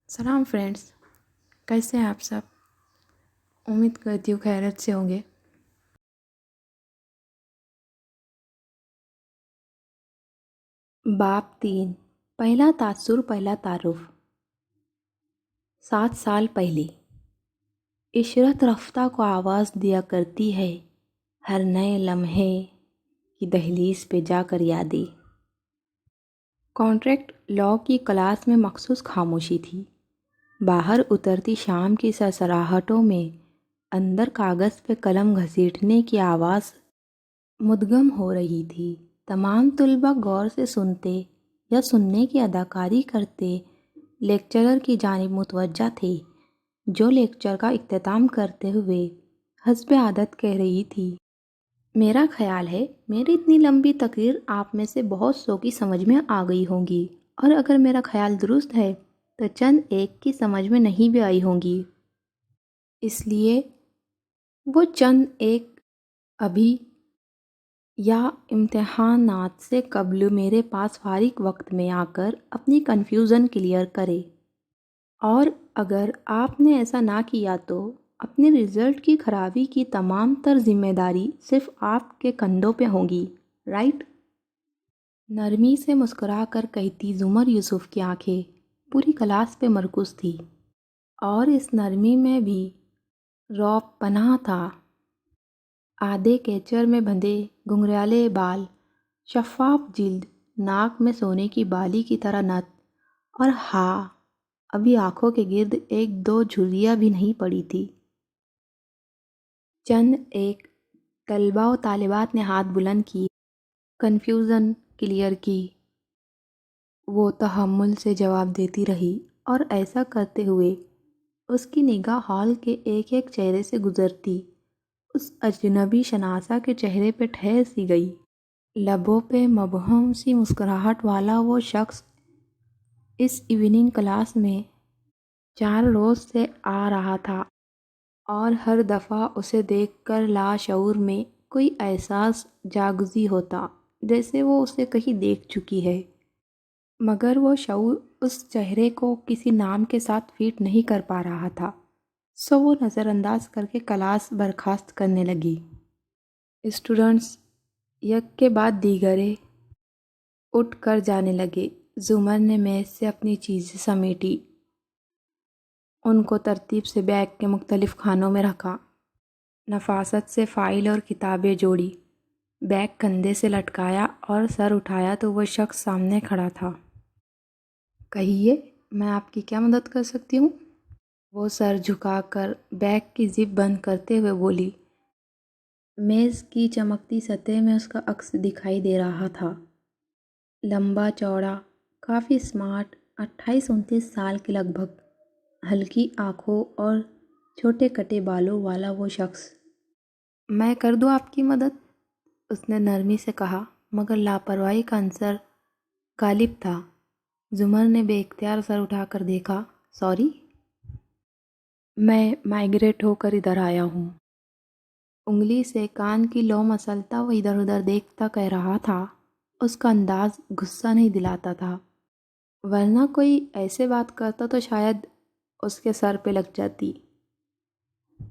सलाम फ्रेंड्स, कैसे हैं आप सब। उम्मीद करती हूँ खैरियत से होंगे। बाप 3, पहला तासुर पहला तारुफ। 7 साल पहले इशरत रफ्ता को आवाज़ दिया करती है हर नए लम्हे की दहलीज पे जाकर यादें। कॉन्ट्रैक्ट लॉ की क्लास में मखसूस खामोशी थी। बाहर उतरती शाम की सरसराहटों में अंदर कागज़ पे कलम घसीटने की आवाज़ मुद्गम हो रही थी। तमाम तुलबा गौर से सुनते या सुनने की अदाकारी करते लेक्चरर की जानिब मुतवज्जा थे, जो लेक्चर का इख्तिताम करते हुए हस्ब आदत कह रही थी, मेरा ख्याल है मेरी इतनी लंबी तकरीर आप में से बहुत सौ की समझ में आ गई होंगी, और अगर मेरा ख्याल दुरुस्त है तो चंद एक की समझ में नहीं भी आई होंगी। इसलिए वो चंद एक अभी या इम्तिहानात से कबल मेरे पास फारिग वक्त में आकर अपनी कन्फ्यूज़न क्लियर करे, और अगर आपने ऐसा ना किया तो अपने रिज़ल्ट की खराबी की तमाम तर जिम्मेदारी सिर्फ आपके कंधों पे होगी, राइट। नरमी से मुस्कुरा कर कहती जुमर यूसुफ की आंखें पूरी क्लास पे मरकूज़ थी, और इस नरमी में भी रौब पनाह था। आधे केचर में बंधे घुंघराले बाल, शफ़ाफ़ जिल्द, नाक में सोने की बाली की तरह नत, और हाँ, अभी आँखों के गिर्द एक दो झुर्रियाँ भी नहीं पड़ी थी। चंद एक तलबा व तालिबात ने हाथ बुलंद किए, कन्फ्यूज़न क्लियर की। वो तहम्मुल से जवाब देती रही, और ऐसा करते हुए उसकी निगाह हॉल के एक एक चेहरे से गुजरती उस अजनबी शनासा के चेहरे पे ठहर सी गई। लबों पे मबहम सी मुस्कुराहट वाला वो शख्स इस इवनिंग क्लास में 4 रोज़ से आ रहा था, और हर दफ़ा उसे देखकर लाशऊर में कोई एहसास जागज़ी होता जैसे वो उसे कहीं देख चुकी है, मगर वो शऊर उस चेहरे को किसी नाम के साथ फिट नहीं कर पा रहा था। सो वो नज़रअंदाज करके क्लास बर्खास्त करने लगी। स्टूडेंट्स एक के बाद दीगरे उठ कर जाने लगे। जुमर ने मेज़ से अपनी चीज़ें समेटी, उनको तरतीब से बैग के मुख्तलिफ खानों में रखा। नफासत से फ़ाइल और किताबें जोड़ी, बैग कंधे से लटकाया और सर उठाया तो वह शख्स सामने खड़ा था। कहिए, मैं आपकी क्या मदद कर सकती हूँ? वो सर झुकाकर बैग की जिप बंद करते हुए बोली। मेज़ की चमकती सतह में उसका अक्स दिखाई दे रहा था। लंबा चौड़ा, काफ़ी स्मार्ट, 28-29 साल के लगभग, हल्की आँखों और छोटे कटे बालों वाला वो शख्स। मैं कर दूँ आपकी मदद? उसने नरमी से कहा, मगर लापरवाही का अंसर गालिब था। जुमर ने बेइख्तियार सर उठाकर देखा। सॉरी, मैं माइग्रेट होकर इधर आया हूँ। उंगली से कान की लौ मसलता वो इधर उधर देखता कह रहा था। उसका अंदाज गुस्सा नहीं दिलाता था, वरना कोई ऐसे बात करता तो शायद उसके सर पे लग जाती।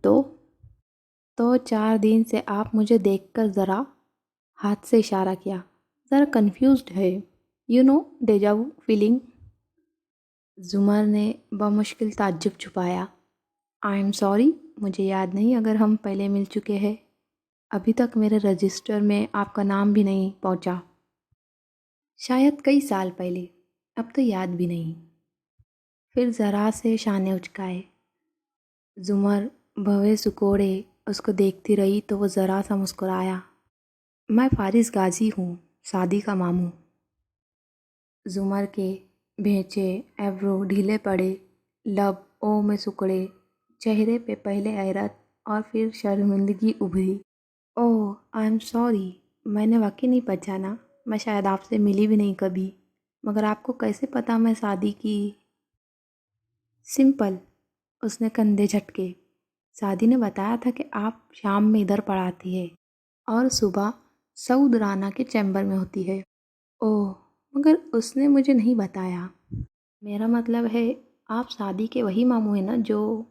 तो 4 दिन से आप मुझे देखकर ज़रा, हाथ से इशारा किया, ज़रा कन्फ्यूज्ड है, यू नो, डेजावू फीलिंग। जुमर ने बमुश्किल ताज्जुब छुपाया। आई एम सॉरी, मुझे याद नहीं अगर हम पहले मिल चुके हैं। अभी तक मेरे रजिस्टर में आपका नाम भी नहीं पहुंचा। शायद कई साल पहले, अब तो याद भी नहीं। फिर ज़रा से शाने उचकाए। जुमर भवे सुकोड़े उसको देखती रही तो वो ज़रा सा मुस्कुराया। मैं फारिस गाजी हूँ, सादी का मामू। जुमर के भेंचे एब्रो ढीले पड़े, लब ओ में सुकड़े, चेहरे पे पहले हैरत और फिर शर्मिंदगी उभरी। ओह, आई एम सॉरी, मैंने वाकई नहीं पहचाना। मैं शायद आपसे मिली भी नहीं कभी, मगर आपको कैसे पता मैं शादी की? सिंपल, उसने कंधे झटके। सादी ने बताया था कि आप शाम में इधर पढ़ाती है और सुबह सऊद राना के चैम्बर में होती है। ओह, मगर उसने मुझे नहीं बताया। मेरा मतलब है, آپ سعدی کے وہی ماموں ہیں نا جو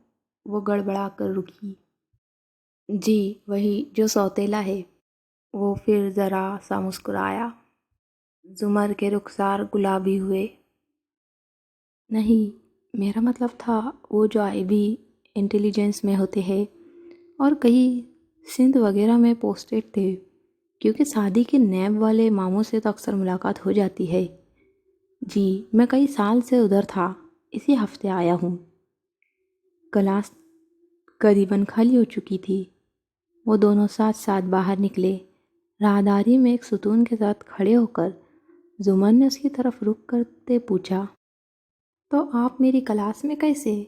وہ گڑبڑا کر رکی؟ جی وہی جو سوتیلا ہے۔ وہ پھر ذرا سا مسکرایا۔ زمر کے رخسار گلابی ہوئے۔ نہیں، میرا مطلب تھا وہ جو آئی بی انٹیلیجنس میں ہوتے ہیں اور کہیں سندھ وغیرہ میں پوسٹڈ تھے، کیونکہ سعدی کے نیب والے ماموں سے تو اکثر ملاقات ہو جاتی ہے۔ جی میں کئی سال سے ادھر تھا، اسی ہفتے آیا ہوں۔ کلاس قریباً خالی ہو چکی تھی۔ وہ دونوں ساتھ ساتھ باہر نکلے۔ راہداری میں ایک ستون کے ساتھ کھڑے ہو کر زمر نے اس کی طرف رخ کرتے پوچھا، تو آپ میری کلاس میں کیسے؟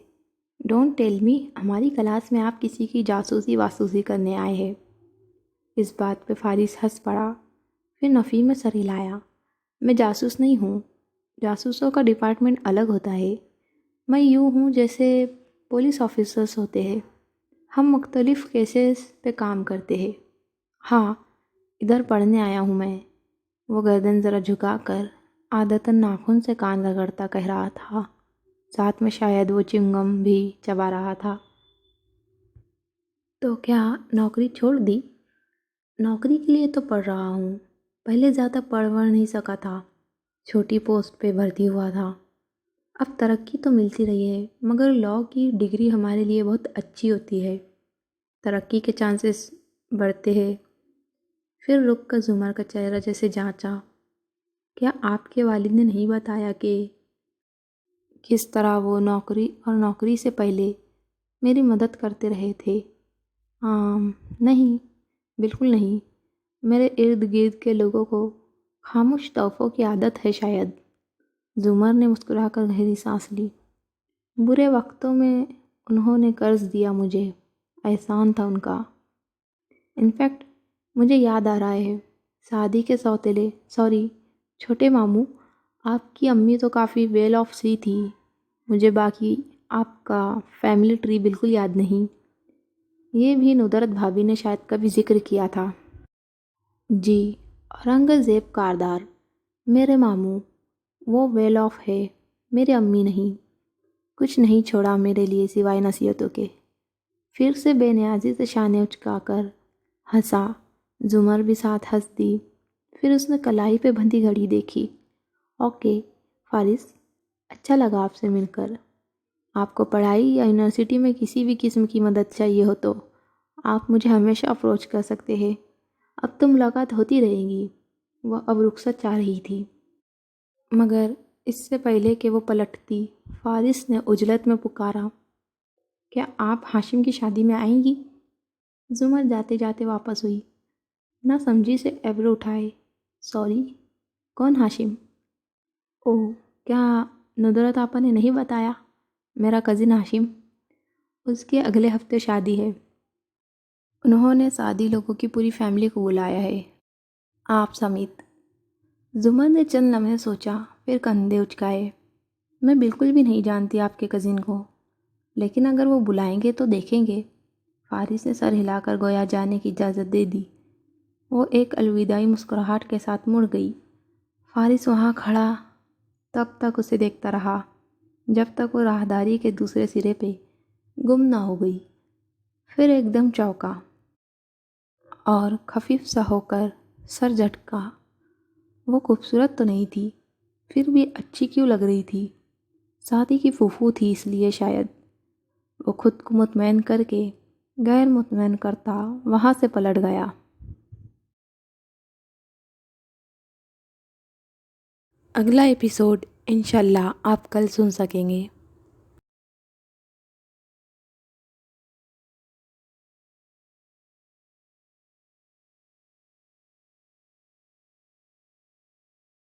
ڈونٹ ٹیل می ہماری کلاس میں آپ کسی کی جاسوسی واسوسی کرنے آئے ہیں۔ اس بات پہ فارس ہنس پڑا، پھر نفی میں سر ہلایا۔ میں جاسوس نہیں ہوں، جاسوسوں کا ڈپارٹمنٹ الگ ہوتا ہے۔ میں یوں ہوں جیسے پولیس آفیسرز ہوتے ہیں، ہم مختلف کیسز پہ کام کرتے ہیں۔ ہاں ادھر پڑھنے آیا ہوں میں۔ وہ گردن ذرا جھکا کر عادتاً ناخن سے کان رگڑتا کہہ رہا تھا، ساتھ میں شاید وہ چنگم بھی چبا رہا تھا۔ تو کیا نوکری چھوڑ دی؟ نوکری کے لیے تو پڑھ رہا ہوں، پہلے زیادہ پڑھ نہیں سکا تھا، چھوٹی پوسٹ پہ بھرتی ہوا تھا۔ اب ترقی تو ملتی رہی ہے، مگر لاء کی ڈگری ہمارے لیے بہت اچھی ہوتی ہے، ترقی کے چانسز بڑھتے ہیں۔ پھر رک کر زمر کا چہرہ جیسے جانچا، کیا آپ کے والد نے نہیں بتایا کہ کس طرح وہ نوکری اور نوکری سے پہلے میری مدد کرتے رہے تھے؟ نہیں، بالکل نہیں۔ میرے ارد گرد کے لوگوں کو خاموش تحفوں کی عادت ہے شاید۔ زمر نے مسکرا کر گہری سانس لی۔ برے وقتوں میں انہوں نے قرض دیا مجھے، احسان تھا ان کا۔ انفیکٹ مجھے یاد آ رہا ہے، سعدی کے سوتیلے چھوٹے ماموں، آپ کی امی تو کافی ویل آف سی تھی۔ مجھے باقی آپ کا فیملی ٹری بالکل یاد نہیں۔ یہ بھی ندرت بھابھی نے شاید کبھی ذکر کیا تھا۔ جی، اورنگزیب کاردار میرے ماموں، وہ ویل آف ہے، میرے امی نہیں۔ کچھ نہیں چھوڑا میرے لیے سوائے نصیحتوں کے۔ پھر سے بے نیازی سے شانے اچکا کر ہنسا۔ زمر بھی ساتھ ہنس دی۔ پھر اس نے کلائی پہ بندھی گھڑی دیکھی۔ اوکے فارس، اچھا لگا آپ سے مل کر۔ آپ کو پڑھائی یا یونیورسٹی میں کسی بھی قسم کی مدد چاہیے ہو تو آپ مجھے ہمیشہ اپروچ کر سکتے ہیں۔ اب تو ملاقات ہوتی رہے گی۔ وہ اب رخصت چاہ رہی تھی، مگر اس سے پہلے کہ وہ پلٹتی، فارس نے عجلت میں پکارا، کیا آپ ہاشم کی شادی میں آئیں گی؟ زمر جاتے جاتے واپس ہوئی، نہ سمجھی سے ایبرو اٹھائے۔ سوری، کون ہاشم؟ اوہ، کیا ندرت آپا نے نہیں بتایا؟ میرا کزن ہاشم، اس کے اگلے ہفتے شادی ہے۔ انہوں نے سعدی لوگوں کی پوری فیملی کو بلایا ہے، آپ سمیت۔ زمر نے چند لمحے سوچا، پھر کندھے اچکائے۔ میں بالکل بھی نہیں جانتی آپ کے کزن کو، لیکن اگر وہ بلائیں گے تو دیکھیں گے۔ فارس نے سر ہلا کر گویا جانے کی اجازت دے دی۔ وہ ایک الوداعی مسکراہٹ کے ساتھ مڑ گئی۔ فارس وہاں کھڑا تب تک اسے دیکھتا رہا جب تک وہ راہداری کے دوسرے سرے پہ گم نہ ہو گئی۔ پھر ایک دم چونکا اور خفیف سا ہو کر سر جھٹکا۔ وہ خوبصورت تو نہیں تھی، پھر بھی اچھی کیوں لگ رہی تھی؟ سعدی کی پھوپھو تھی اس لیے شاید۔ وہ خود کو مطمئن کر کے غیر مطمئن کرتا وہاں سے پلٹ گیا۔ اگلا ایپیسوڈ انشاءاللہ آپ کل سن سکیں گے۔